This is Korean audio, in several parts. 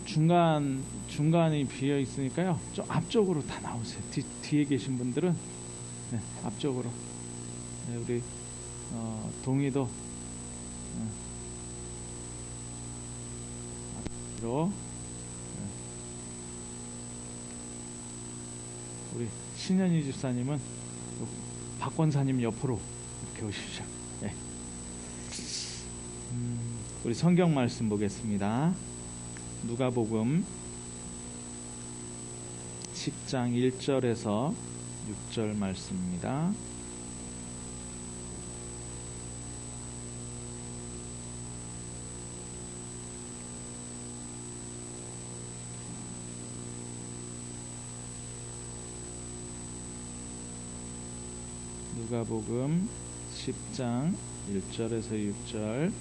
중간이 비어 있으니까요. 좀 앞쪽으로 다 나오세요. 뒤에 계신 분들은 네, 앞쪽으로. 네, 우리 동의도 앞으로. 네. 우리 신현희 집사님은 박 권사님 옆으로 이렇게 오십시오. 네. 우리 성경 말씀 보겠습니다. 누가복음 10장 1절에서 6절 말씀입니다. 누가복음 10장 1절에서 6절.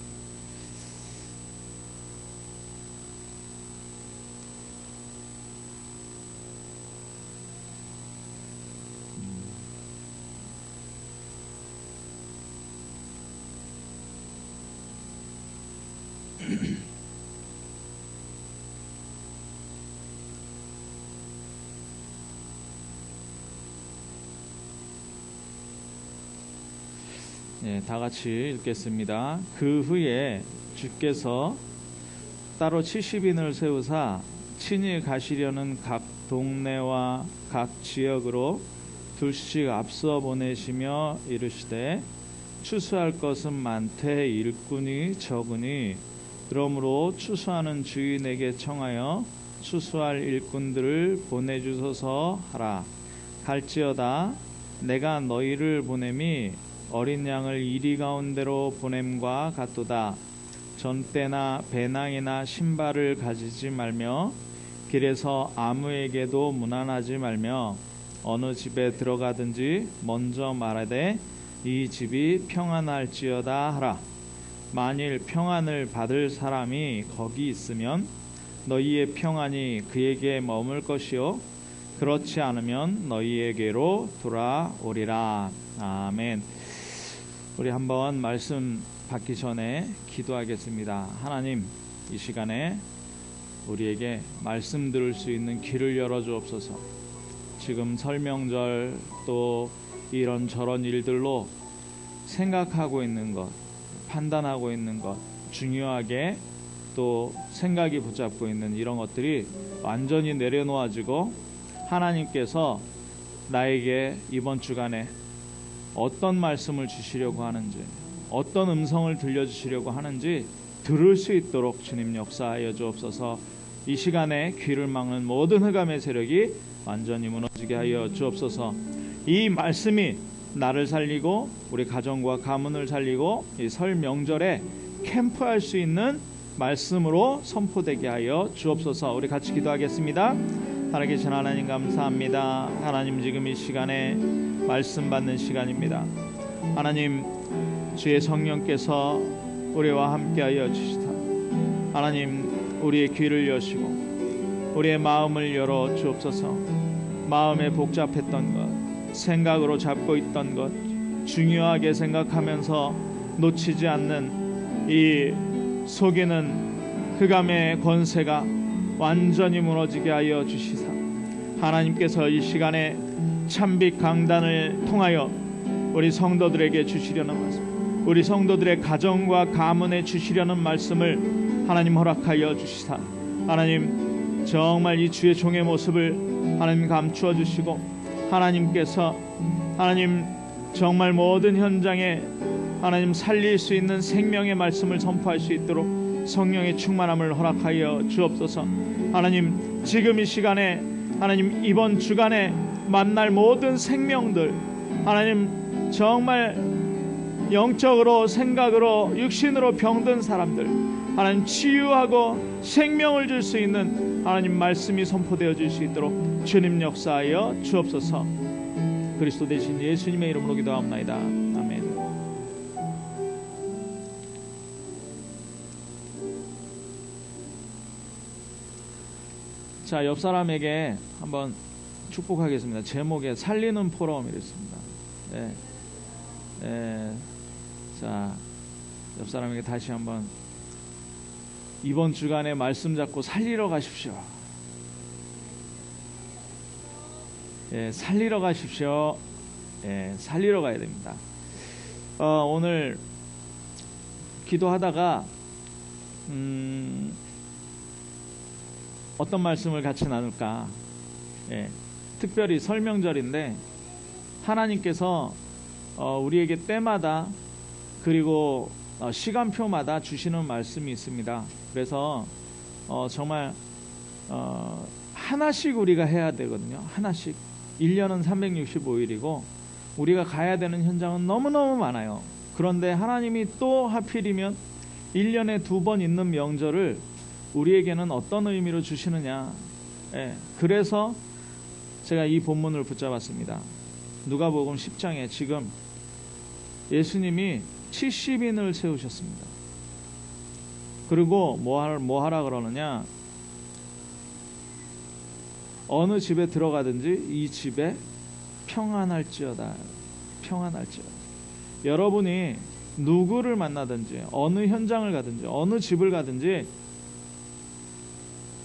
네, 다 같이 읽겠습니다. 그 후에 주께서 따로 70인을 세우사 친히 가시려는 각 동네와 각 지역으로 둘씩 앞서 보내시며 이르시되 추수할 것은 많되 일꾼이 적으니 그러므로 추수하는 주인에게 청하여 추수할 일꾼들을 보내주소서 하라. 갈지어다 내가 너희를 보냄이 어린 양을 이리 가운데로 보냄과 같도다. 전대나 배낭이나 신발을 가지지 말며 길에서 아무에게도 문안하지 말며 어느 집에 들어가든지 먼저 말하되 이 집이 평안할지어다 하라. 만일 평안을 받을 사람이 거기 있으면 너희의 평안이 그에게 머물 것이요 그렇지 않으면 너희에게로 돌아오리라. 아멘. 우리 한번 말씀 받기 전에 기도하겠습니다. 하나님, 이 시간에 우리에게 말씀 들을 수 있는 길을 열어주옵소서. 지금 설명절 또 이런저런 일들로 생각하고 있는 것, 판단하고 있는 것, 중요하게 또 생각이 붙잡고 있는 이런 것들이 완전히 내려놓아지고 하나님께서 나에게 이번 주간에 어떤 말씀을 주시려고 하는지, 어떤 음성을 들려주시려고 하는지 들을 수 있도록 주님 역사하여 주옵소서. 이 시간에 귀를 막는 모든 흑암의 세력이 완전히 무너지게 하여 주옵소서. 이 말씀이 나를 살리고 우리 가정과 가문을 살리고 이 설 명절에 캠프할 수 있는 말씀으로 선포되게 하여 주옵소서. 우리 같이 기도하겠습니다. 살아계신 하나님 감사합니다. 하나님, 지금 이 시간에 말씀 받는 시간입니다. 하나님, 주의 성령께서 우리와 함께하여 주시다. 하나님, 우리의 귀를 여시고 우리의 마음을 열어 주옵소서. 마음에 복잡했던 것, 생각으로 잡고 있던 것, 중요하게 생각하면서 놓치지 않는 이 속이는 흑암의 권세가 완전히 무너지게 하여 주시사, 하나님께서 이 시간에 찬빛 강단을 통하여 우리 성도들에게 주시려는 말씀, 우리 성도들의 가정과 가문에 주시려는 말씀을 하나님 허락하여 주시사, 하나님 정말 이 주의 종의 모습을 하나님 감추어 주시고, 하나님께서 하나님 정말 모든 현장에 하나님 살릴 수 있는 생명의 말씀을 선포할 수 있도록 성령의 충만함을 허락하여 주옵소서. 하나님, 지금 이 시간에 하나님 이번 주간에 만날 모든 생명들, 하나님 정말 영적으로 생각으로 육신으로 병든 사람들 하나님 치유하고 생명을 줄 수 있는 하나님 말씀이 선포되어질 수 있도록 주님 역사하여 주옵소서. 그리스도 되신 예수님의 이름으로 기도하옵나이다. 아멘. 자, 옆 사람에게 한번 축복하겠습니다. 제목에 살리는 포럼이랬습니다. 네. 네. 자, 옆 사람에게 다시 한번 이번 주간에 말씀 잡고 살리러 가십시오. 예, 살리러 가십시오. 예, 살리러 가야 됩니다. 오늘 기도하다가 어떤 말씀을 같이 나눌까? 예, 특별히 설명절인데 하나님께서 우리에게 때마다 그리고 시간표마다 주시는 말씀이 있습니다. 그래서 정말 하나씩 우리가 해야 되거든요. 하나씩. 1년은 365일이고 우리가 가야 되는 현장은 너무너무 많아요. 그런데 하나님이 또 하필이면 1년에 2번 있는 명절을 우리에게는 어떤 의미로 주시느냐. 예, 그래서 제가 이 본문을 붙잡았습니다. 누가복음 10장에 지금 예수님이 70인을 세우셨습니다. 그리고 뭐 하라 그러느냐? 어느 집에 들어가든지 이 집에 평안할지어다. 평안할지어다. 여러분이 누구를 만나든지 어느 현장을 가든지 어느 집을 가든지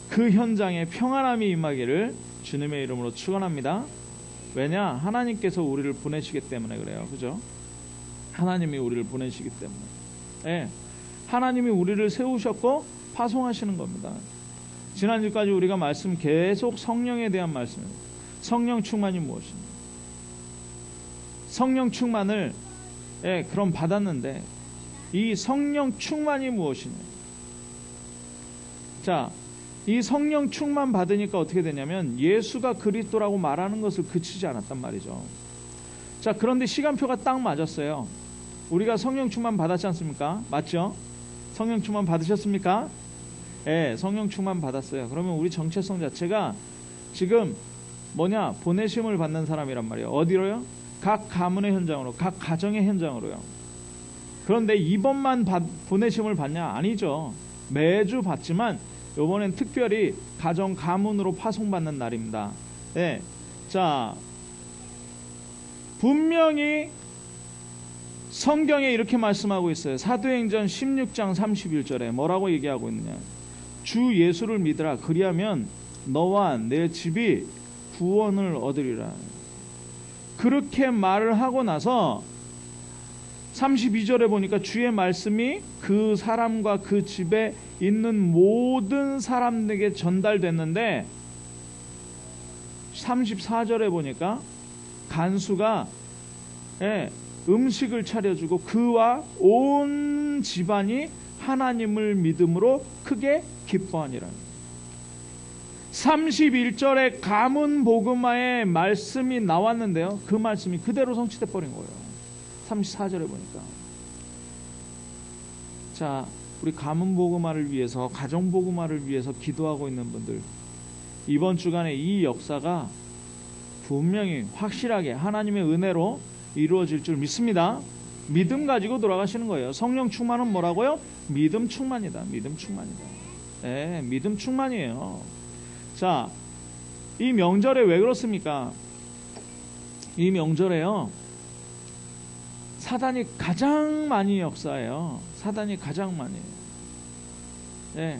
그 현장에 평안함이 임하기를 주님의 이름으로 축원합니다. 왜냐? 하나님께서 우리를 보내시기 때문에 그래요. 그죠? 하나님이 우리를 보내시기 때문에. 예, 하나님이 우리를 세우셨고 파송하시는 겁니다. 지난주까지 우리가 말씀 계속 성령에 대한 말씀입니다. 성령 충만이 무엇입니까? 성령 충만을 그럼 받았는데 이 성령 충만이 무엇이냐? 자, 이 성령 충만 받으니까 어떻게 되냐면 예수가 그리스도라고 말하는 것을 그치지 않았단 말이죠. 자, 그런데 시간표가 딱 맞았어요. 우리가 성령 충만 받았지 않습니까? 맞죠? 성령 충만 받으셨습니까? 예, 성령 충만 받았어요. 그러면 우리 정체성 자체가 지금 보내심을 받는 사람이란 말이에요. 어디로요? 각 가문의 현장으로, 각 가정의 현장으로요. 그런데 이번만 보내심을 받냐? 아니죠. 매주 받지만 이번엔 특별히 가정 가문으로 파송받는 날입니다. 예, 자, 분명히 성경에 이렇게 말씀하고 있어요. 사도행전 16장 31절에 뭐라고 얘기하고 있느냐? 주 예수를 믿으라. 그리하면 너와 내 집이 구원을 얻으리라. 그렇게 말을 하고 나서 32절에 보니까 주의 말씀이 그 사람과 그 집에 있는 모든 사람에게 전달됐는데 34절에 보니까 간수가 음식을 차려주고 그와 온 집안이 하나님을 믿음으로 크게 기뻐하니라. 31절에 가문 복음화의 말씀이 나왔는데요. 그 말씀이 그대로 성취돼 버린 거예요. 34절에 보니까. 자, 우리 가문 복음화를 위해서, 가정 복음화를 위해서 기도하고 있는 분들, 이번 주간에 이 역사가 분명히 확실하게 하나님의 은혜로 이루어질 줄 믿습니다. 믿음 가지고 돌아가시는 거예요. 성령 충만은 뭐라고요? 믿음 충만이다. 믿음 충만이다. 네, 믿음 충만이에요. 자, 이 명절에 왜 그렇습니까? 이 명절에요, 사단이 가장 많이 역사해요. 사단이 가장 많이. 네.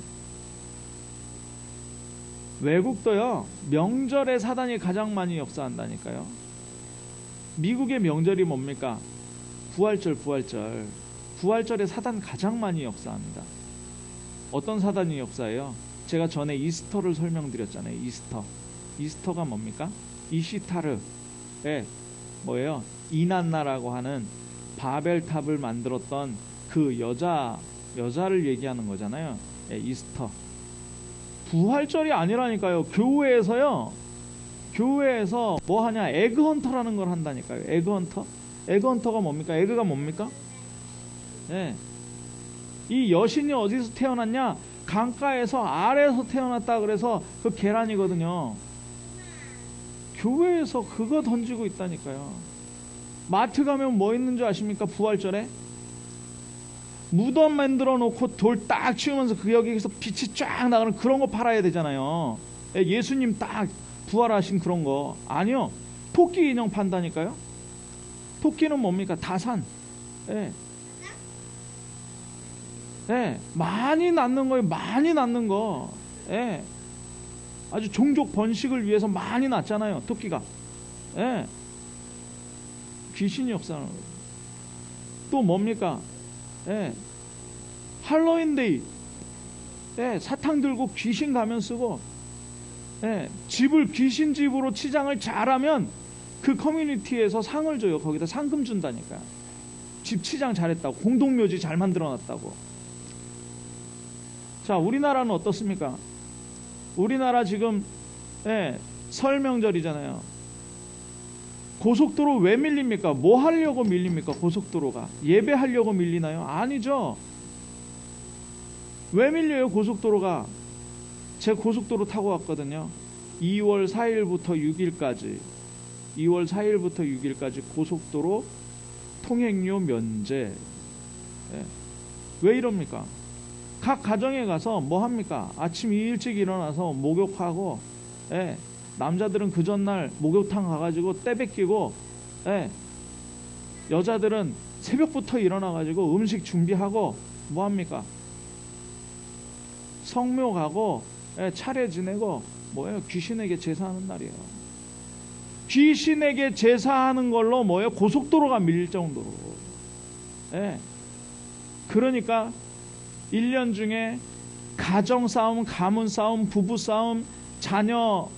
외국도요, 명절에 사단이 가장 많이 역사한다니까요. 미국의 명절이 뭡니까? 부활절, 부활절. 부활절에 사단 가장 많이 역사합니다. 어떤 사단이 역사해요? 제가 전에 이스터를 설명드렸잖아요. 이스터. 이스터가 뭡니까? 이시타르. 뭐예요? 이난나라고 하는 바벨탑을 만들었던 그 여자를 얘기하는 거잖아요. 이스터. 부활절이 아니라니까요. 교회에서 뭐 하냐? 에그헌터라는 걸 한다니까요. 에그헌터. 에그헌터가 뭡니까? 에그가 뭡니까? 이 여신이 어디서 태어났냐? 강가에서 아래에서 태어났다 그래서 그 계란이거든요. 교회에서 그거 던지고 있다니까요. 마트 가면 뭐 있는 줄 아십니까? 부활절에 무덤 만들어 놓고 돌 딱 치우면서 그 여기서 빛이 쫙 나가는 그런 거 팔아야 되잖아요. 예수님 딱 부활하신 그런 거. 아니요, 토끼 인형 판다니까요. 토끼는 뭡니까? 다산. 예, 많이 낳는 거예요. 많이 낳는 거. 예, 아주 종족 번식을 위해서 많이 낳잖아요. 토끼가. 예, 귀신이 역사하는 거예요. 또 뭡니까? 예, 할로윈데이. 예, 사탕 들고 귀신 가면 쓰고, 예, 집을 귀신 집으로 치장을 잘하면 그 커뮤니티에서 상을 줘요. 거기다 상금 준다니까. 집 치장 잘했다고, 공동묘지 잘 만들어놨다고. 자, 우리나라는 어떻습니까? 우리나라 지금 설 명절이잖아요. 고속도로 왜 밀립니까? 뭐 하려고 밀립니까? 고속도로가 예배하려고 밀리나요? 아니죠. 왜 밀려요? 고속도로가. 제 고속도로 타고 왔거든요. 2월 4일부터 6일까지 2월 4일부터 6일까지 고속도로 통행료 면제. 왜 이럽니까? 각 가정에 가서 뭐 합니까? 아침 일찍 일어나서 목욕하고, 남자들은 그 전날 목욕탕 가가지고 때 뺏기고, 여자들은 새벽부터 일어나가지고 음식 준비하고 뭐 합니까? 성묘 가고, 차례 지내고, 뭐예요? 귀신에게 제사하는 날이에요. 귀신에게 제사하는 걸로 뭐예요? 고속도로가 밀릴 정도로. 그러니까 1년 중에 가정 싸움, 가문 싸움, 부부 싸움,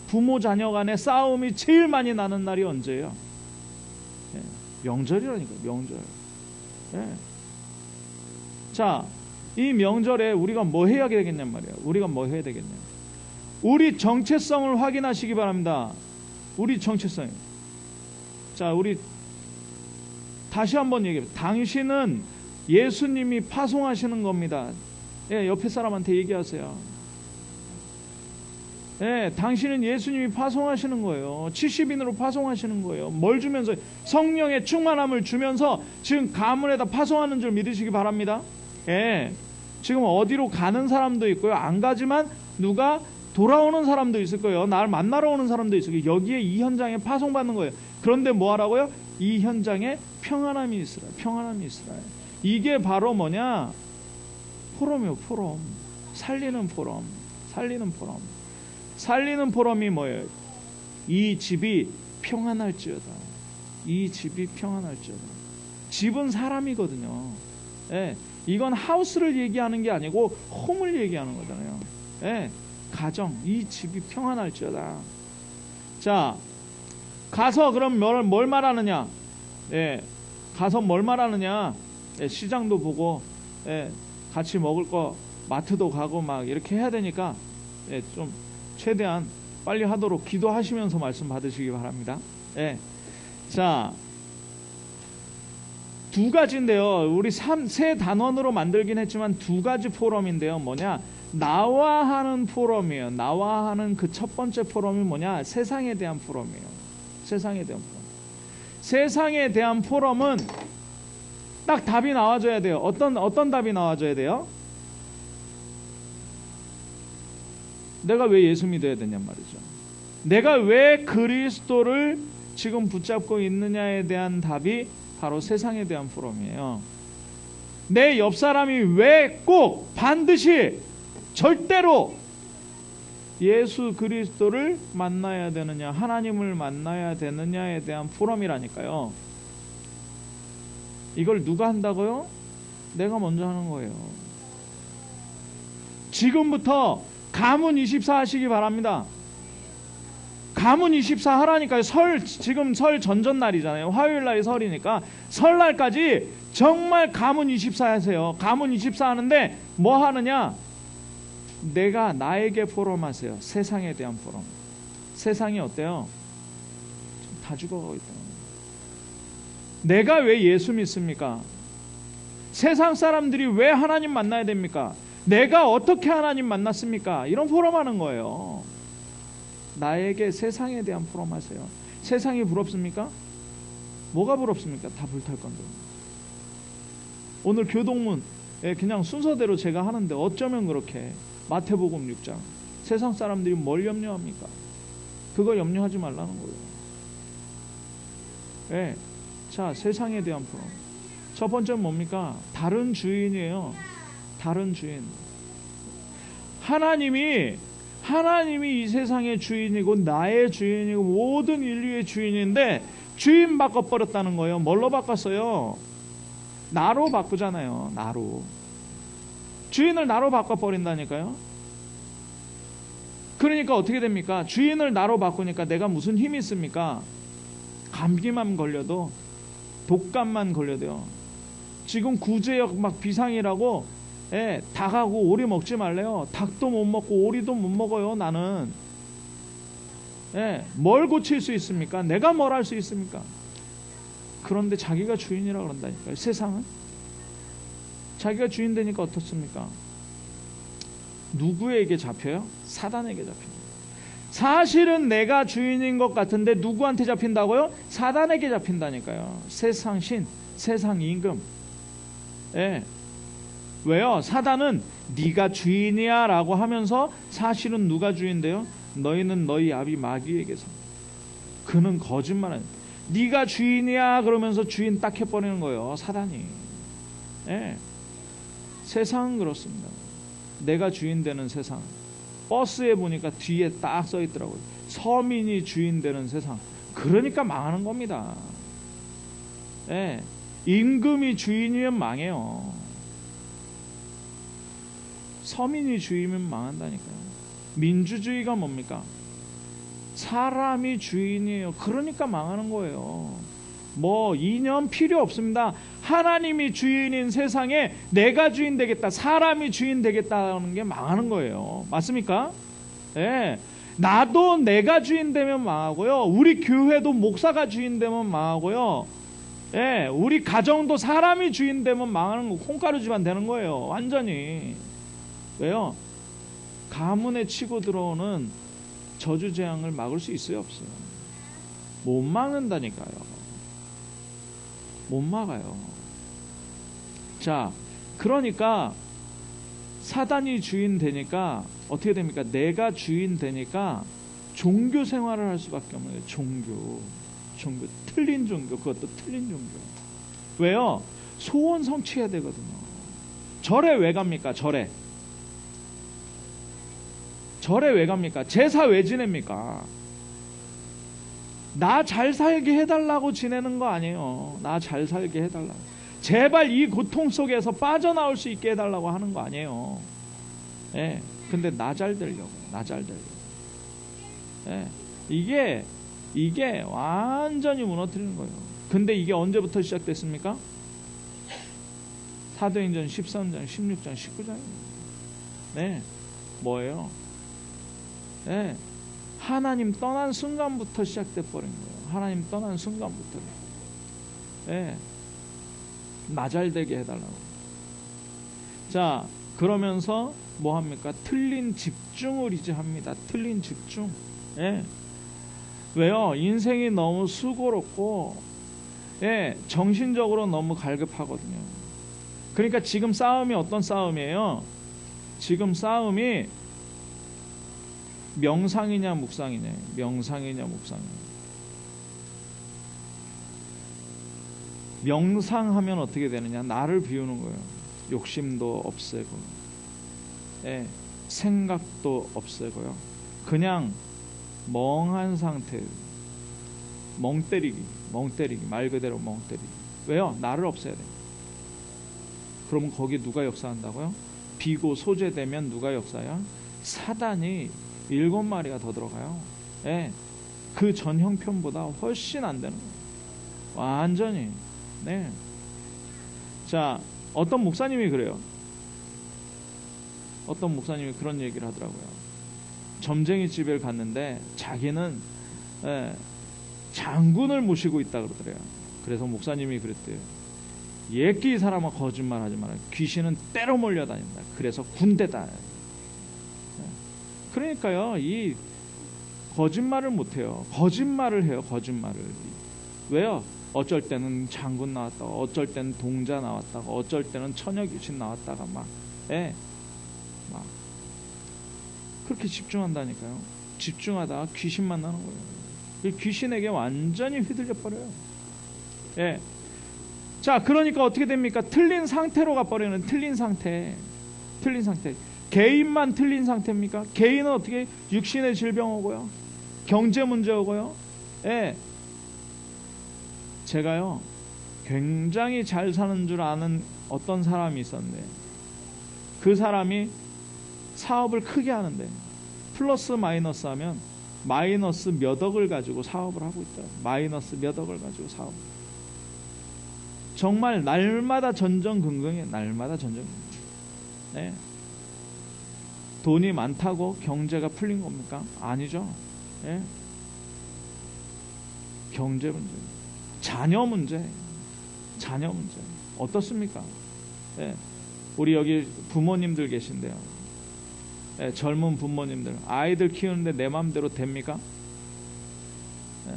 부모 자녀 간의 싸움이 제일 많이 나는 날이 언제예요? 명절이라니까, 명절. 자, 이 명절에 우리가 뭐 해야 되겠냔 말이에요. 우리가 뭐 해야 되겠냐? 우리 정체성을 확인하시기 바랍니다. 우리 정체성. 자, 우리 다시 한번 얘기해요. 당신은 예수님이 파송하시는 겁니다. 옆에 사람한테 얘기하세요. 당신은 예수님이 파송하시는 거예요. 70인으로 파송하시는 거예요. 뭘 주면서? 성령의 충만함을 주면서 지금 가문에다 파송하는 줄 믿으시기 바랍니다. 지금 어디로 가는 사람도 있고요. 안 가지만 누가 돌아오는 사람도 있을 거예요. 날 만나러 오는 사람도 있을 거예요. 여기에 이 현장에 파송받는 거예요. 그런데 뭐 하라고요? 이 현장에 평안함이 있으라. 평안함이 있으라. 이게 바로 뭐냐? 포럼이요, 포럼. 살리는 포럼. 살리는 포럼. 살리는 포럼이 뭐예요? 이 집이 평안할지어다. 이 집이 평안할지어다. 집은 사람이거든요. 이건 하우스를 얘기하는 게 아니고 홈을 얘기하는 거잖아요. 가정, 이 집이 평안할지어다. 자, 가서 그럼 뭘 말하느냐? 가서 뭘 말하느냐? 시장도 보고, 같이 먹을 거 마트도 가고 막 이렇게 해야 되니까 좀 최대한 빨리 하도록 기도하시면서 말씀 받으시기 바랍니다. 자, 두 가지인데요. 우리 세 단원으로 만들긴 했지만 두 가지 포럼인데요. 뭐냐? 나와 하는 포럼이에요. 나와 하는 그 첫 번째 포럼이 뭐냐? 세상에 대한 포럼이에요. 세상에 대한 포럼. 세상에 대한 포럼은 딱 답이 나와줘야 돼요. 어떤 답이 나와줘야 돼요? 내가 왜 예수 믿어야 되냔 말이죠. 내가 왜 그리스도를 지금 붙잡고 있느냐에 대한 답이 바로 세상에 대한 포럼이에요. 내 옆 사람이 왜 꼭 반드시 절대로 예수 그리스도를 만나야 되느냐, 하나님을 만나야 되느냐에 대한 포럼이라니까요. 이걸 누가 한다고요? 내가 먼저 하는 거예요. 지금부터 가문 24 하시기 바랍니다. 가문 24 하라니까요. 지금 설 전전날이잖아요. 화요일날이 설이니까 설날까지 정말 가문 24 하세요. 가문 24 하는데 뭐 하느냐? 내가 나에게 포럼하세요. 세상에 대한 포럼. 세상이 어때요? 다 죽어가고 있다. 내가 왜 예수 믿습니까? 세상 사람들이 왜 하나님 만나야 됩니까? 내가 어떻게 하나님 만났습니까? 이런 포럼하는 거예요. 나에게 세상에 대한 포럼하세요. 세상이 부럽습니까? 뭐가 부럽습니까? 다 불탈 건데. 오늘 교동문 그냥 순서대로 제가 하는데 어쩌면 그렇게 마태복음 6장 세상 사람들이 뭘 염려합니까? 그거 염려하지 말라는 거예요. 자, 세상에 대한 포럼. 첫 번째는 뭡니까? 다른 주인이에요. 다른 주인. 하나님이 이 세상의 주인이고 나의 주인이고 모든 인류의 주인인데 주인 바꿔버렸다는 거예요. 뭘로 바꿨어요? 나로 바꾸잖아요. 나로. 주인을 나로 바꿔버린다니까요. 그러니까 어떻게 됩니까? 주인을 나로 바꾸니까 내가 무슨 힘이 있습니까? 감기만 걸려도, 독감만 걸려도요. 지금 구제역 막 비상이라고, 닭하고 오리 먹지 말래요. 닭도 못 먹고 오리도 못 먹어요. 나는. 뭘 고칠 수 있습니까? 내가 뭘 할 수 있습니까? 그런데 자기가 주인이라고 그런다니까요. 세상은 자기가 주인 되니까 어떻습니까? 누구에게 잡혀요? 사단에게 잡힙니다. 사실은 내가 주인인 것 같은데 누구한테 잡힌다고요? 사단에게 잡힌다니까요. 세상 신, 세상 임금. 왜요? 사단은 네가 주인이야 라고 하면서 사실은 누가 주인데요? 너희는 너희 아비 마귀에게서. 그는 거짓말은. 네가 주인이야 그러면서 주인 딱 해버리는 거예요. 사단이. 세상은 그렇습니다. 내가 주인 되는 세상. 버스에 보니까 뒤에 딱 써 있더라고요. 서민이 주인 되는 세상. 그러니까 망하는 겁니다. 임금이 주인이면 망해요. 서민이 주인이면 망한다니까요. 민주주의가 뭡니까? 사람이 주인이에요. 그러니까 망하는 거예요. 뭐 이념 필요 없습니다. 하나님이 주인인 세상에 내가 주인 되겠다, 사람이 주인 되겠다는 게 망하는 거예요. 맞습니까? 나도 내가 주인 되면 망하고요. 우리 교회도 목사가 주인 되면 망하고요. 우리 가정도 사람이 주인 되면 망하는 거, 콩가루 집안 되는 거예요. 완전히. 왜요? 가문에 치고 들어오는 저주재앙을 막을 수 있어요, 없어요? 못 막는다니까요. 못 막아요. 자, 그러니까 사단이 주인 되니까 어떻게 됩니까? 내가 주인 되니까 종교 생활을 할 수밖에 없는 거예요. 종교. 틀린 종교. 그것도 틀린 종교. 왜요? 소원 성취해야 되거든요. 절에 왜 갑니까? 절에 왜 갑니까? 제사 왜 지냅니까? 나 잘 살게 해달라고 지내는 거 아니에요. 나 잘 살게 해달라고. 제발 이 고통 속에서 빠져나올 수 있게 해달라고 하는 거 아니에요. 근데 나 잘 되려고. 이게 완전히 무너뜨리는 거예요. 근데 이게 언제부터 시작됐습니까? 사도행전 13장, 16장, 19장입니다. 뭐예요? 하나님 떠난 순간부터 시작돼 버린 거예요. 하나님 떠난 순간부터. 나 잘 되게 해달라고. 자, 그러면서 뭐 합니까? 틀린 집중을 이제 합니다. 틀린 집중. 왜요? 인생이 너무 수고롭고, 정신적으로 너무 갈급하거든요. 그러니까 지금 싸움이 어떤 싸움이에요? 지금 싸움이 명상이냐 묵상이냐, 명상이냐 묵상이냐. 명상하면 어떻게 되느냐? 나를 비우는 거예요. 욕심도 없애고, 생각도 없애고요. 그냥 멍한 상태, 멍 때리기, 말 그대로 멍 때리기. 왜요? 나를 없애야 돼. 그러면 거기 누가 역사한다고요? 비고 소재되면 누가 역사야? 사단이 7마리가 더 들어가요. 그 전 형편보다 훨씬 안 되는 거예요. 완전히. 자, 어떤 목사님이 그래요. 어떤 목사님이 그런 얘기를 하더라고요. 점쟁이 집에 갔는데 자기는 장군을 모시고 있다 그러더래요. 그래서 목사님이 그랬대요. 예끼 사람아, 거짓말하지 마라. 귀신은 때로 몰려다닌다. 그래서 군대다. 그러니까요, 이 거짓말을 못해요. 거짓말을 해요. 거짓말을. 왜요? 어쩔 때는 장군 나왔다가, 어쩔 때는 동자 나왔다가, 어쩔 때는 처녀 귀신 나왔다가 막 그렇게 집중한다니까요. 집중하다가 귀신 만나는 거예요. 귀신에게 완전히 휘둘려 버려요. 자, 그러니까 어떻게 됩니까? 틀린 상태로 가버리는, 틀린 상태. 틀린 상태. 개인만 틀린 상태입니까? 개인은 어떻게 육신의 질병 오고요, 경제 문제 오고요. 예. 제가요 굉장히 잘 사는 줄 아는 어떤 사람이 있었는데, 그 사람이 사업을 크게 하는데 플러스 마이너스 하면 마이너스 몇 억을 가지고 사업을 하고 있다. 마이너스 몇 억을 가지고 사업. 정말 날마다 전전긍긍이에요. 날마다 전전긍긍. 네. 돈이 많다고 경제가 풀린 겁니까? 아니죠. 네. 경제 문제, 자녀 문제, 자녀 문제 어떻습니까? 네. 우리 여기 부모님들 계신데요. 네, 젊은 부모님들, 아이들 키우는데 내 마음대로 됩니까? 네.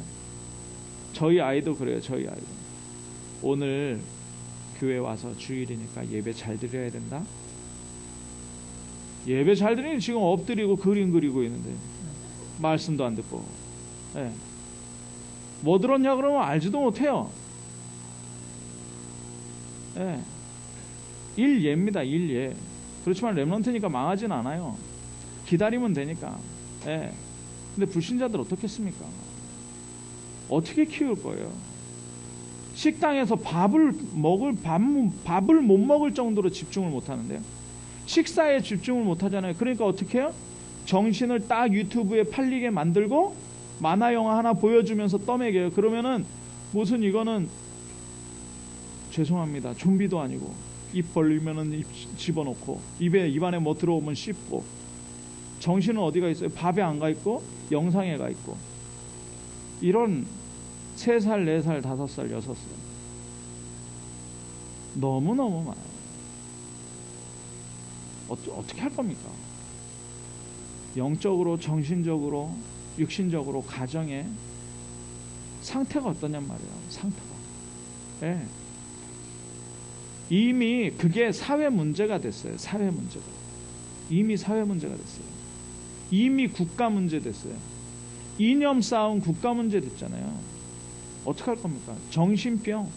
저희 아이도 그래요. 저희 아이도. 오늘 교회 와서 주일이니까 예배 잘 드려야 된다. 예배 잘 드리니 지금 엎드리고 그림 그리고 있는데 말씀도 안 듣고. 네. 뭐 들었냐 그러면 알지도 못해요. 네. 일예입니다. 일예. 그렇지만 렘넌트니까 망하진 않아요. 기다리면 되니까. 예. 근데 불신자들 어떻겠습니까? 어떻게 키울 거예요? 식당에서 밥을 못 먹을 정도로 집중을 못 하는데요. 식사에 집중을 못 하잖아요. 그러니까 어떻게 해요? 정신을 딱 유튜브에 팔리게 만들고 만화 영화 하나 보여주면서 떠먹여요. 그러면은 무슨 이거는 죄송합니다. 좀비도 아니고 입 벌리면은 입 집어넣고 입안에 뭐 들어오면 씹고, 정신은 어디가 있어요? 밥에 안 가 있고 영상에 가 있고. 이런 3살, 4살, 5살, 6살 너무너무 많아요. 어떻게 할 겁니까? 영적으로, 정신적으로, 육신적으로 가정의 상태가 어떠냔 말이에요. 상태가. 네. 이미 그게 사회 문제가 됐어요. 사회 문제가. 이미 사회 문제가 됐어요. 이미 국가 문제 됐어요. 이념 싸움 국가 문제 됐잖아요. 어떻게 할 겁니까? 정신병.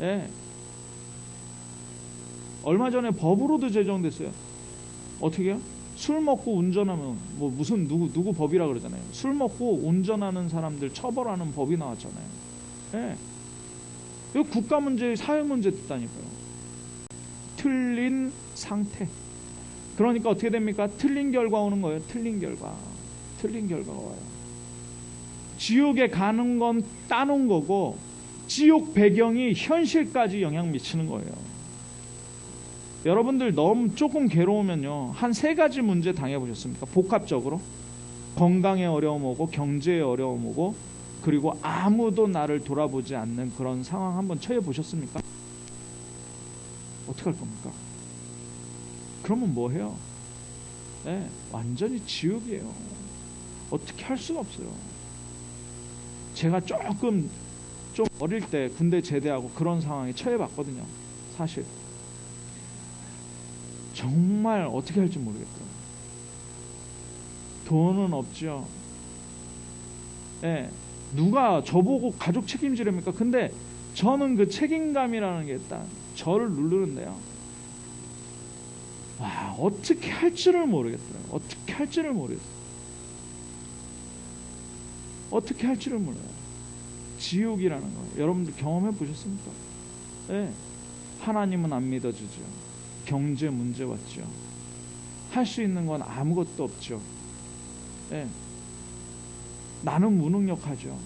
예. 얼마 전에 법으로도 제정됐어요. 어떻게 해요? 술 먹고 운전하면 뭐 무슨 누구 법이라 그러잖아요. 술 먹고 운전하는 사람들 처벌하는 법이 나왔잖아요. 예. 이거 국가 문제, 사회 문제 됐다니까요. 틀린 상태. 그러니까 어떻게 됩니까? 틀린 결과 오는 거예요. 틀린 결과. 틀린 결과가 와요. 지옥에 가는 건 따놓은 거고, 지옥 배경이 현실까지 영향 미치는 거예요. 여러분들 너무 조금 괴로우면요, 한 3가지 문제 당해보셨습니까? 복합적으로. 건강에 어려움 오고, 경제에 어려움 오고, 그리고 아무도 나를 돌아보지 않는 그런 상황 한번 처해보셨습니까? 어떻게 할 겁니까? 그러면 뭐 해요? 네, 완전히 지옥이에요. 어떻게 할 수가 없어요. 제가 좀 어릴 때 군대 제대하고 그런 상황에 처해봤거든요. 사실 정말 어떻게 할지 모르겠더라고요. 돈은 없죠. 네, 누가 저보고 가족 책임지랍니까? 근데 저는 그 책임감이라는 게 딱 저를 누르는데요. 와, 어떻게 할지를 모르겠더라고요. 어떻게 할지를 모르겠어요. 어떻게 할지를 몰라요. 지옥이라는 거 여러분들 경험해 보셨습니까? 네. 하나님은 안 믿어주죠. 경제 문제 왔죠. 할 수 있는 건 아무것도 없죠. 네. 나는 무능력하죠.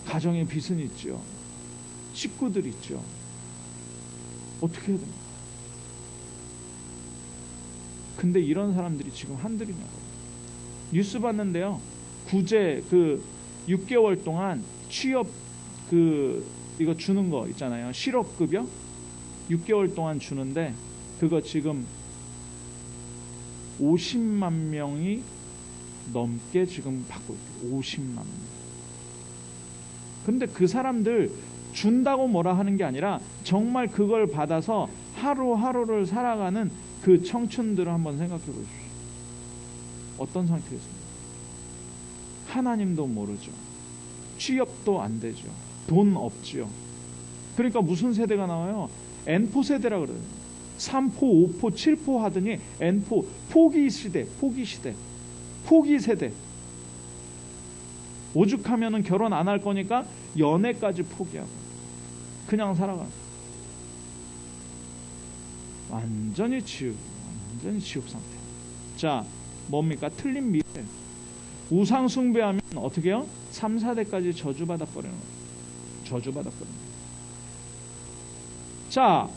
가정에 빚은 있죠. 식구들 있죠. 어떻게 해야 됩니까? 근데 이런 사람들이 지금 한둘이냐고. 뉴스 봤는데요. 구제 6개월 동안 취업 이거 주는 거 있잖아요. 실업급여 6개월 동안 주는데 그거 지금 50만 명이 넘게 지금 받고 있어요. 50만 명. 근데 그 사람들 준다고 뭐라 하는 게 아니라 정말 그걸 받아서 하루하루를 살아가는 그 청춘들을 한번 생각해 보십시오. 어떤 상태였습니까? 하나님도 모르죠. 취업도 안 되죠. 돈 없지요. 그러니까 무슨 세대가 나와요? N포 세대라 그래요. 3포, 5포, 7포 하더니 N포, 포기 시대, 포기 세대. 오죽하면은 결혼 안 할 거니까 연애까지 포기하고 그냥 살아가는. 완전히 지옥 상태. 자, 뭡니까? 틀린 미래. 우상 숭배하면 어떻게 해요? 3, 4대까지 저주받아 버리는 거예요. 자,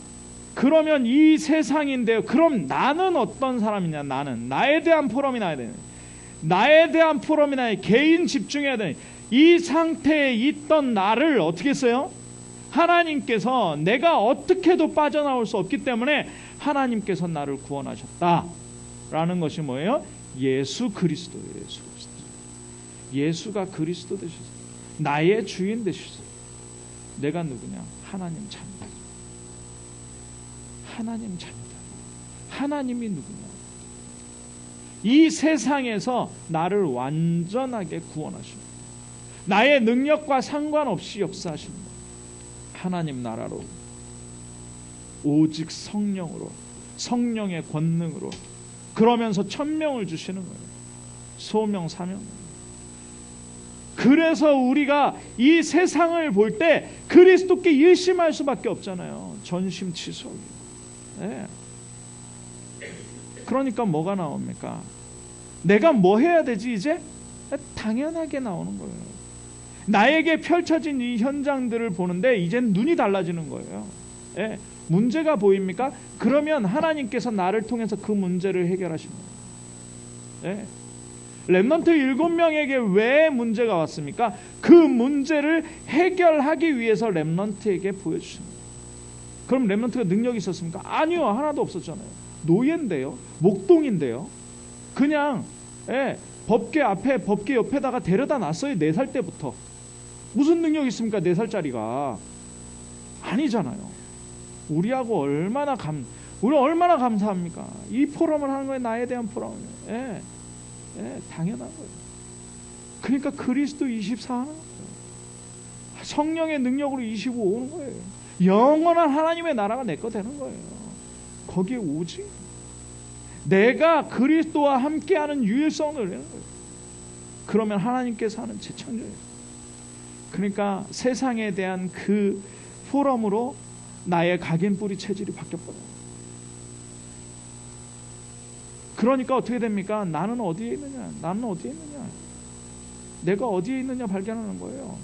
그러면 이 세상인데요. 그럼 나는 어떤 사람이냐? 나에 대한 포럼이 나야 되는. 나에 대한 포럼이 나야 개인 집중해야 되는. 이 상태에 있던 나를 어떻게 했어요? 하나님께서 내가 어떻게도 빠져나올 수 없기 때문에 하나님께서 나를 구원하셨다라는 것이 뭐예요? 예수 그리스도예요. 예수가 그리스도 되셨어요. 나의 주인 되셨어요. 내가 누구냐? 하나님 자입니다. 하나님 자입니다. 하나님이 누구냐? 이 세상에서 나를 완전하게 구원하십니다. 나의 능력과 상관없이 역사하십니다. 하나님 나라로, 오직 성령으로, 성령의 권능으로, 그러면서 천명을 주시는 거예요. 소명 사명. 그래서 우리가 이 세상을 볼 때 그리스도께 일심할 수밖에 없잖아요. 전심치솔. 네. 그러니까 뭐가 나옵니까? 내가 뭐 해야 되지 이제? 당연하게 나오는 거예요. 나에게 펼쳐진 이 현장들을 보는데 이젠 눈이 달라지는 거예요. 예, 문제가 보입니까? 그러면 하나님께서 나를 통해서 그 문제를 해결하십니다. 예. 렘넌트 7명에게 왜 문제가 왔습니까? 그 문제를 해결하기 위해서 렘넌트에게 보여주십니다. 그럼 렘넌트가 능력이 있었습니까? 아니요, 하나도 없었잖아요. 노예인데요, 목동인데요. 그냥 법궤 앞에, 법궤 옆에다가 데려다 놨어요. 4살 때부터. 무슨 능력이 있습니까? 4살짜리가. 아니잖아요. 우리 얼마나 감사합니까? 이 포럼을 하는 거예요. 나에 대한 포럼을. 당연한 거예요. 그러니까 그리스도 24 하는 거예요. 성령의 능력으로 25 오는 거예요. 영원한 하나님의 나라가 내 거 되는 거예요. 거기에 오직 내가 그리스도와 함께하는 유일성을 내는 거예요. 그러면 하나님께서 하는 재창조예요. 그러니까 세상에 대한 그 포럼으로 나의 각인뿌리 체질이 바뀌어버려요. 그러니까 어떻게 됩니까? 나는 어디에 있느냐? 내가 어디에 있느냐 발견하는 거예요.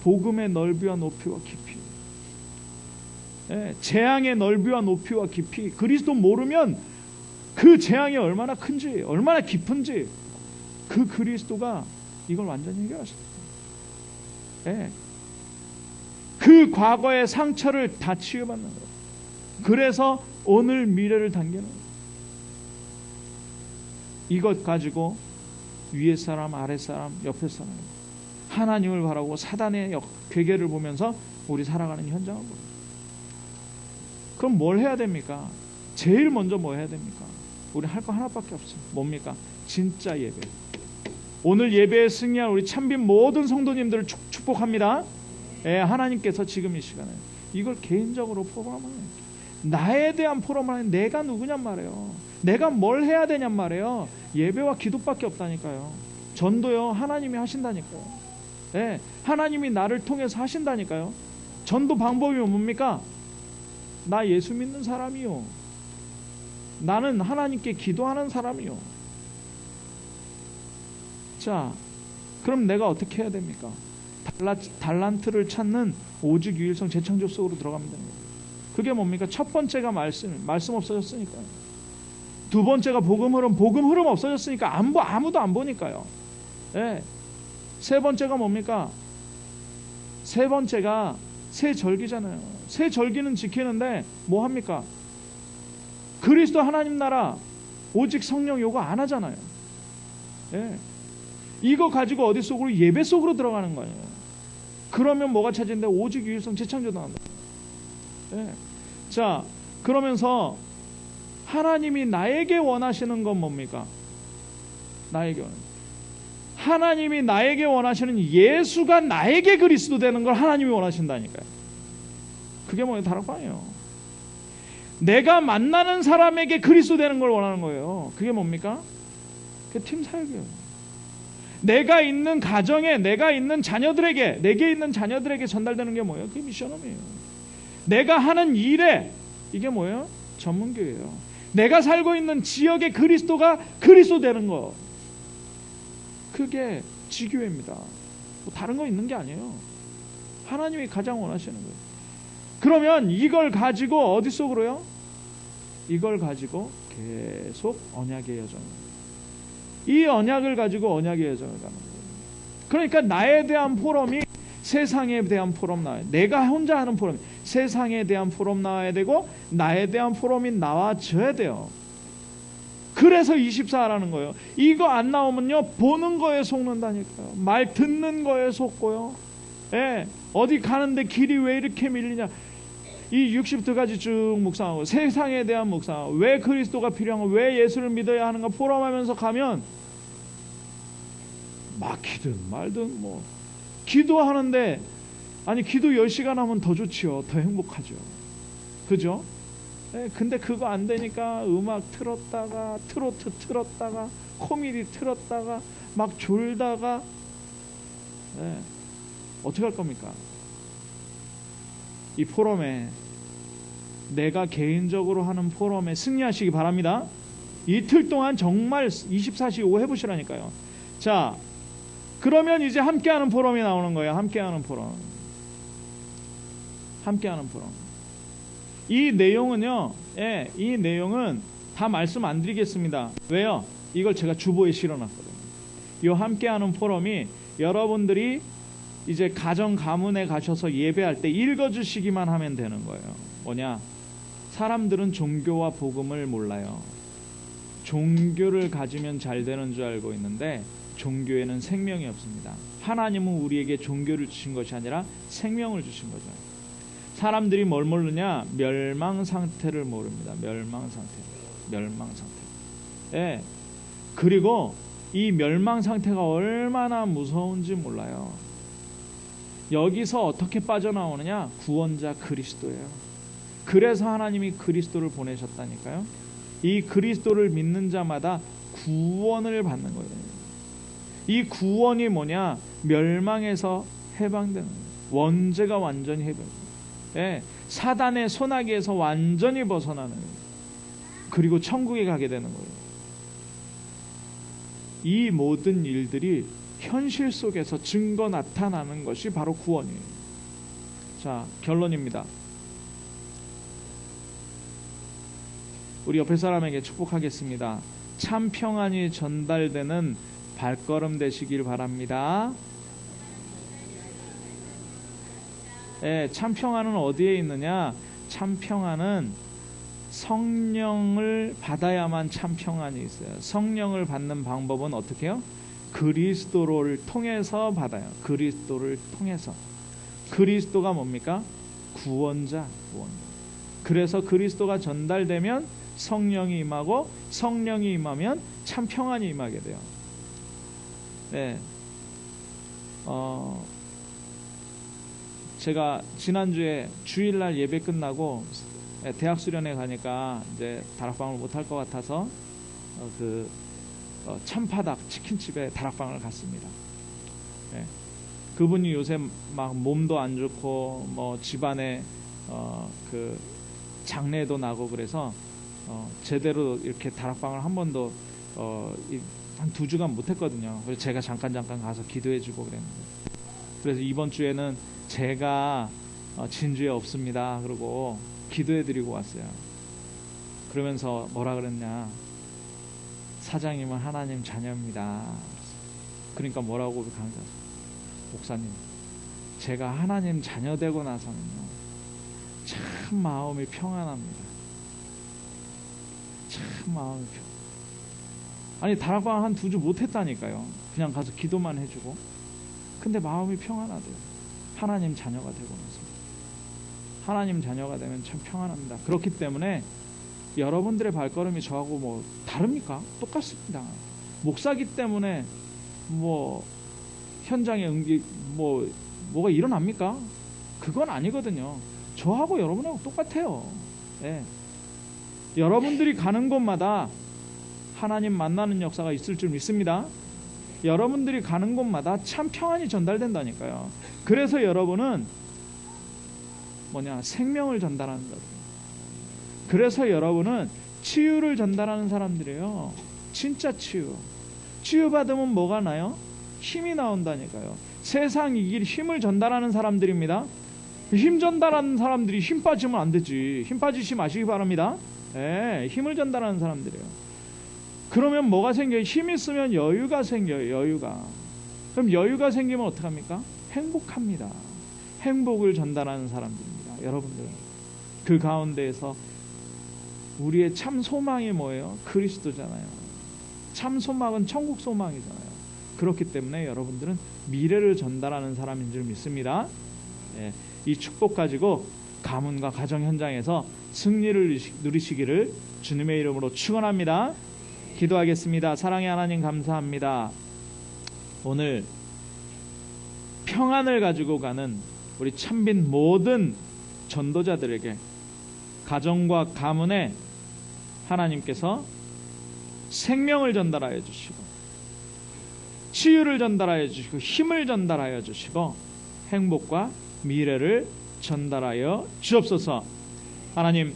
복음의 넓이와 높이와 깊이. 재앙의 넓이와 높이와 깊이. 그리스도 모르면 그 재앙이 얼마나 큰지, 얼마나 깊은지 그 그리스도가 이걸 완전히 해결하셨어요. 그 과거의 상처를 다 치유받는 거예요. 그래서 오늘 미래를 당기는 거예요. 이것 가지고 위에 사람, 아래 사람, 옆에 사람, 하나님을 바라고 사단의 괴계를 보면서 우리 살아가는 현장을 보여요. 그럼 뭘 해야 됩니까? 제일 먼저 뭐 해야 됩니까? 우리 할 거 하나밖에 없어요. 뭡니까? 진짜 예배. 오늘 예배에 승리한 우리 참빈 모든 성도님들을 축복합니다. 하나님께서 지금 이 시간에 이걸 개인적으로 포럼하는 거예요. 나에 대한 포럼을 하는 내가 누구냔 말이에요. 내가 뭘 해야 되냔 말이에요. 예배와 기도밖에 없다니까요. 전도요 하나님이 하신다니까요. 하나님이 나를 통해서 하신다니까요. 전도 방법이 뭡니까? 나 예수 믿는 사람이요. 나는 하나님께 기도하는 사람이요. 자, 그럼 내가 어떻게 해야 됩니까? 달란트를 찾는 오직 유일성 재창조 속으로 들어가면 됩니다. 그게 뭡니까? 첫 번째가 말씀 없어졌으니까요. 두 번째가 복음 흐름 없어졌으니까 아무도 안 보니까요. 세 번째가 뭡니까? 세 번째가 새 절기잖아요. 새 절기는 지키는데 뭐 합니까? 그리스도 하나님 나라 오직 성령 요구 안 하잖아요. 이거 가지고 어디 속으로? 예배 속으로 들어가는 거예요. 그러면 뭐가 찾은데 오직 유일성 재창조 나온다. 자, 그러면서 하나님이 나에게 원하시는 건 뭡니까? 하나님이 나에게 원하시는 예수가 나에게 그리스도 되는 걸 하나님이 원하신다니까요. 그게 뭐예요? 다른 거 아니에요. 내가 만나는 사람에게 그리스도 되는 걸 원하는 거예요. 그게 뭡니까? 그게 팀 사역이에요. 내가 있는 가정에, 내가 있는 자녀들에게, 내게 있는 자녀들에게 전달되는 게 뭐예요? 그게 미션홈이에요. 내가 하는 일에, 이게 뭐예요? 전문교예요. 내가 살고 있는 지역의 그리스도가 그리스도 되는 거, 그게 지교회입니다. 뭐 다른 거 있는 게 아니에요. 하나님이 가장 원하시는 거예요. 그러면 이걸 가지고 어디 속으로요? 이걸 가지고 계속 언약의 여정을, 이 언약을 가지고 언약의 여정을 가는 거예요. 그러니까 나에 대한 포럼이 세상에 대한 포럼 나와야, 내가 혼자 하는 포럼, 세상에 대한 포럼 나와야 되고 나에 대한 포럼이 나와줘야 돼요. 그래서 24라는 거예요. 이거 안 나오면요, 보는 거에 속는다니까요. 말 듣는 거에 속고요. 예, 어디 가는데 길이 왜 이렇게 밀리냐, 이 60가지 쭉 묵상하고 세상에 대한 묵상하고 왜 그리스도가 필요한가, 왜 예수를 믿어야 하는가 포럼하면서 가면 막히든 말든 뭐 기도하는데, 아니 기도 10시간 하면 더 좋지요. 더 행복하죠. 그죠? 네, 근데 그거 안 되니까 음악 틀었다가 트로트 틀었다가 코미디 틀었다가 막 졸다가, 네, 어떻게 할 겁니까? 이 포럼에, 내가 개인적으로 하는 포럼에 승리하시기 바랍니다. 이틀 동안 정말 24시5 해보시라니까요. 자, 그러면 이제 함께하는 포럼이 나오는 거예요. 함께하는 포럼. 함께하는 포럼. 이 내용은요, 예, 이 내용은 다 말씀 안 드리겠습니다. 왜요? 이걸 제가 주보에 실어놨거든요. 이 함께하는 포럼이 여러분들이 이제 가정 가문에 가셔서 예배할 때 읽어주시기만 하면 되는 거예요. 뭐냐? 사람들은 종교와 복음을 몰라요. 종교를 가지면 잘 되는 줄 알고 있는데 종교에는 생명이 없습니다. 하나님은 우리에게 종교를 주신 것이 아니라 생명을 주신 거죠. 사람들이 뭘 모르냐? 멸망 상태를 모릅니다. 멸망 상태. 멸망 상태. 예. 그리고 이 멸망 상태가 얼마나 무서운지 몰라요. 여기서 어떻게 빠져나오느냐? 구원자 그리스도예요. 그래서 하나님이 그리스도를 보내셨다니까요. 이 그리스도를 믿는 자마다 구원을 받는 거예요. 이 구원이 뭐냐? 멸망에서 해방되는 거예요. 원죄가 완전히 해방돼요. 예, 사단의 소나기에서 완전히 벗어나는 거예요. 그리고 천국에 가게 되는 거예요. 이 모든 일들이 현실 속에서 증거 나타나는 것이 바로 구원이에요. 자, 결론입니다. 우리 옆에 사람에게 축복하겠습니다. 참 평안이 전달되는 발걸음 되시길 바랍니다. 예, 참 평안은 어디에 있느냐? 참 평안은 성령을 받아야만 참 평안이 있어요. 성령을 받는 방법은 어떻게 해요? 그리스도를 통해서 받아요. 그리스도를 통해서. 그리스도가 뭡니까? 구원자, 구원. 그래서 그리스도가 전달되면 성령이 임하고, 성령이 임하면 참 평안이 임하게 돼요. 네. 제가 지난주에 주일날 예배 끝나고 대학 수련회 가니까 이제 다락방을 못할 것 같아서 참파닭 치킨집에 다락방을 갔습니다. 네. 그분이 요새 막 몸도 안 좋고 뭐 집안에 그 장례도 나고 그래서 제대로 이렇게 다락방을 한 번도 한 2주간 못했거든요. 그래서 제가 잠깐 가서 기도해주고 그랬는데, 그래서 이번 주에는 제가 진주에 없습니다. 그러고 기도해드리고 왔어요. 그러면서 뭐라 그랬냐? 사장님은 하나님 자녀입니다. 그러니까 뭐라고 강조? 목사님, 제가 하나님 자녀 되고 나서는요, 참 마음이 평안합니다. 참 마음이 평안. 아니 다락방 한 2주 못했다니까요. 그냥 가서 기도만 해주고. 근데 마음이 평안하대요. 하나님 자녀가 되고 나서. 하나님 자녀가 되면 참 평안합니다. 그렇기 때문에 여러분들의 발걸음이 저하고 뭐 다릅니까? 똑같습니다. 목사기 때문에 뭐 현장에 뭐가 일어납니까? 그건 아니거든요. 저하고 여러분하고 똑같아요. 네. 여러분들이 가는 곳마다 하나님 만나는 역사가 있을 줄 믿습니다. 여러분들이 가는 곳마다 참 평안이 전달된다니까요. 그래서 여러분은 생명을 전달하는 것. 그래서 여러분은 치유를 전달하는 사람들이에요. 진짜 치유받으면 뭐가 나요? 힘이 나온다니까요. 세상 이길 힘을 전달하는 사람들입니다. 힘 전달하는 사람들이 힘 빠지면 안 되지. 힘 빠지지 마시기 바랍니다. 힘을 전달하는 사람들이에요. 그러면 뭐가 생겨요? 힘 있으면 여유가 생겨요. 여유가. 그럼 여유가 생기면 어떡합니까? 행복합니다. 행복을 전달하는 사람들입니다. 여러분들, 그 가운데에서 우리의 참 소망이 뭐예요? 그리스도잖아요. 참 소망은 천국 소망이잖아요. 그렇기 때문에 여러분들은 미래를 전달하는 사람인 줄 믿습니다. 이 축복 가지고 가문과 가정 현장에서 승리를 누리시기를 주님의 이름으로 축원합니다. 기도하겠습니다. 사랑의 하나님, 감사합니다. 오늘 평안을 가지고 가는 우리 참빈 모든 전도자들에게 가정과 가문에 하나님께서 생명을 전달하여 주시고 치유를 전달하여 주시고 힘을 전달하여 주시고 행복과 미래를 전달하여 주옵소서. 하나님,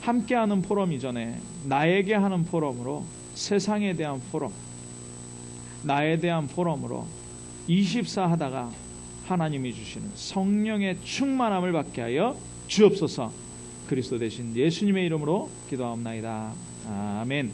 함께하는 포럼 이전에 나에게 하는 포럼으로, 세상에 대한 포럼, 나에 대한 포럼으로 24 하다가 하나님이 주시는 성령의 충만함을 받게 하여 주옵소서. 그리스도 대신 예수님의 이름으로 기도하옵나이다. 아멘.